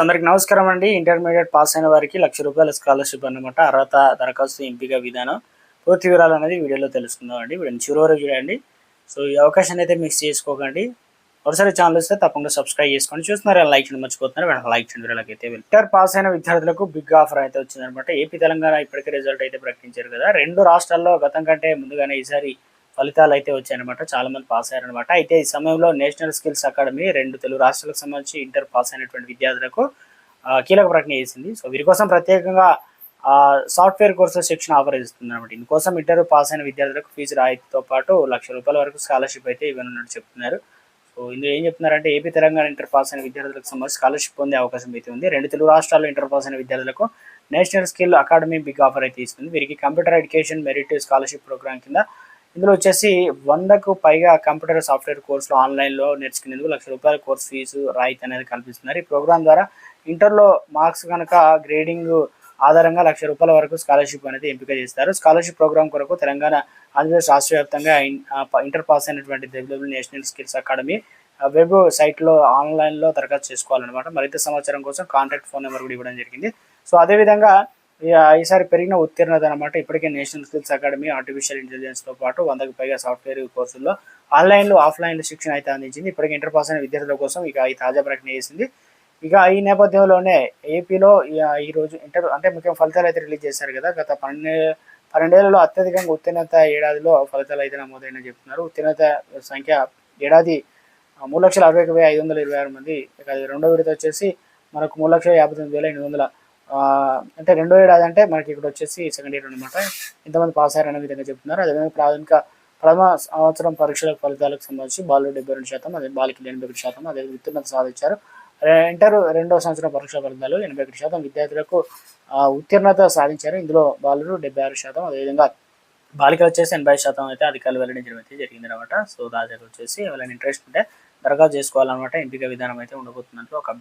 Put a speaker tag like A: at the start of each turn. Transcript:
A: అందరికి నమస్కారం అండి. ఇంటర్మీడియట్ పాస్ అయిన వారికి ₹1,00,000 స్కాలర్షిప్ అన్నమాట. అర్హత, దరఖాస్తు, ఎంపిక విధానం, పూర్తి వివరాలు అనేది వీడియోలో తెలుసుకుందాం అండి. వీడియోని చివరి వరకు చూడండి. సో ఈ అవకాశాన్ని అయితే మిస్ చేసుకోకండి. ఒకసారి ఛానల్ వస్తే తప్పకుండా సబ్స్క్రైబ్ చేసుకోండి. చూస్తున్నారు లైక్ చేయడం మర్చిపోతున్నారు, వెంటనే లైక్ చేయండి. వీళ్ళకైతే ఇంటర్ పాస్ అయిన విద్యార్థులకు బిగ్ ఆఫర్ అయితే వచ్చిందనమాట. ఏపీ, తెలంగాణ ఇప్పటికే రిజల్ట్ అయితే ప్రకటించారు కదా. రెండు రాష్ట్రాల్లో గతం కంటే ముందుగానే ఈసారి ఫలితాలు అయితే వచ్చాయన్నమాట. చాలా మంది పాస్ అయ్యారనమాట. అయితే ఈ సమయంలో నేషనల్ స్కిల్స్ అకాడమీ రెండు తెలుగు రాష్ట్రాలకు సంబంధించి ఇంటర్ పాస్ అయినటువంటి విద్యార్థులకు కీలక ప్రకటన చేసింది. సో వీరి కోసం ప్రత్యేకంగా సాఫ్ట్వేర్ కోర్సెస్ శిక్షణ ఆఫర్ ఇస్తుంది అనమాట. ఇందుకోసం ఇంటర్ పాస్ అయిన విద్యార్థులకు ఫీజు రాయితీతో పాటు ₹1,00,000 వరకు స్కాలర్షిప్ అయితే ఇవ్వనున్నట్టు చెప్తున్నారు. సో ఇందులో ఏం చెప్తున్నారంటే ఏపీ, తెలంగాణ ఇంటర్ పాస్ అయిన విద్యార్థులకు సంబంధించి స్కాలర్షిప్ పొందే అవకాశం అయితే ఉంది. రెండు తెలుగు రాష్ట్రాల్లో ఇంటర్ పాస్ అయిన విద్యార్థులకు national skill academy big offer అయితే ఇస్తుంది. వీరికి computer education merit scholarship programme కింద ఇందులో వచ్చేసి 100కు పైగా కంప్యూటర్ సాఫ్ట్వేర్ కోర్సులు ఆన్లైన్లో నేర్చుకునేందుకు ₹1,00,000 కోర్సు ఫీజు రాయితీ అనేది కల్పిస్తున్నారు. ఈ ప్రోగ్రామ్ ద్వారా ఇంటర్లో మార్క్స్ కనుక గ్రేడింగ్ ఆధారంగా ₹1,00,000 వరకు స్కాలర్షిప్ అనేది ఎంపిక చేస్తారు. స్కాలర్షిప్ ప్రోగ్రామ్ కొరకు తెలంగాణ, ఆంధ్రప్రదేశ్ రాష్ట్ర వ్యాప్తంగా ఇంటర్ పాస్ అయినటువంటి W W national skills academy web సైట్లో ఆన్లైన్లో దరఖాస్తు చేసుకోవాలన్నమాట. మరింత సమాచారం కోసం కాంటాక్ట్ ఫోన్ నెంబర్ కూడా ఇవ్వడం జరిగింది. సో అదేవిధంగా ఈసారి పెరిగిన ఉత్తీర్ణత అనమాట. ఇప్పటికే నేషనల్ స్కిల్స్ అకాడమీ ఆర్టిఫిషియల్ ఇంటెలిజెన్స్తో పాటు 100కు పైగా సాఫ్ట్వేర్ కోర్సుల్లో ఆన్లైన్లో, ఆఫ్లైన్లో శిక్షణ అయితే అందించింది. ఇప్పటికే ఇంటర్ పాస్ అయిన విద్యార్థుల కోసం ఈ తాజా ప్రకటన చేసింది. ఇక ఈ నేపథ్యంలోనే ఏపీలో ఈరోజు ఇంటర్ అంటే ముఖ్యంగా ఫలితాలు అయితే రిలీజ్ చేశారు కదా. గత 12 అత్యధికంగా ఉత్తీర్ణత ఏడాదిలో ఫలితాలు అయితే నమోదైన చెప్తున్నారు. ఉత్తీర్ణత సంఖ్య ఏడాది 3,61,526 మంది. ఇక రెండో విడత వచ్చేసి మనకు 3,59,800. అంటే రెండో ఏడాది అంటే మనకి ఇక్కడ వచ్చేసి సెకండ్ ఇయర్ అనమాట. ఇంతమంది పాస్ అయ్యారనే విధంగా చెప్తున్నారు. అదేవిధంగా ప్రథమ సంవత్సరం పరీక్షల ఫలితాలకు సంబంధించి బాలురు 72%, అదే బాలికలు 81%, అదే ఉత్తీర్ణత సాధించారు. ఇంటర్ రెండవ సంవత్సరం పరీక్షల ఫలితాలు 81% విద్యార్థులకు ఉత్తీర్ణత సాధించారు. ఇందులో బాలురు 76%, అదేవిధంగా బాలికలు వచ్చేసి 80% అయితే అధికారులు వెల్లడించడం అయితే జరిగింది అనమాట. సో తాజాగా వచ్చేసి ఎవరైనా ఇంట్రెస్ట్ ఉంటే దరఖాస్తు చేసుకోవాలన్నమాట. ఎంపిక విధానం అయితే ఉండబోతున్నట్లు ఒక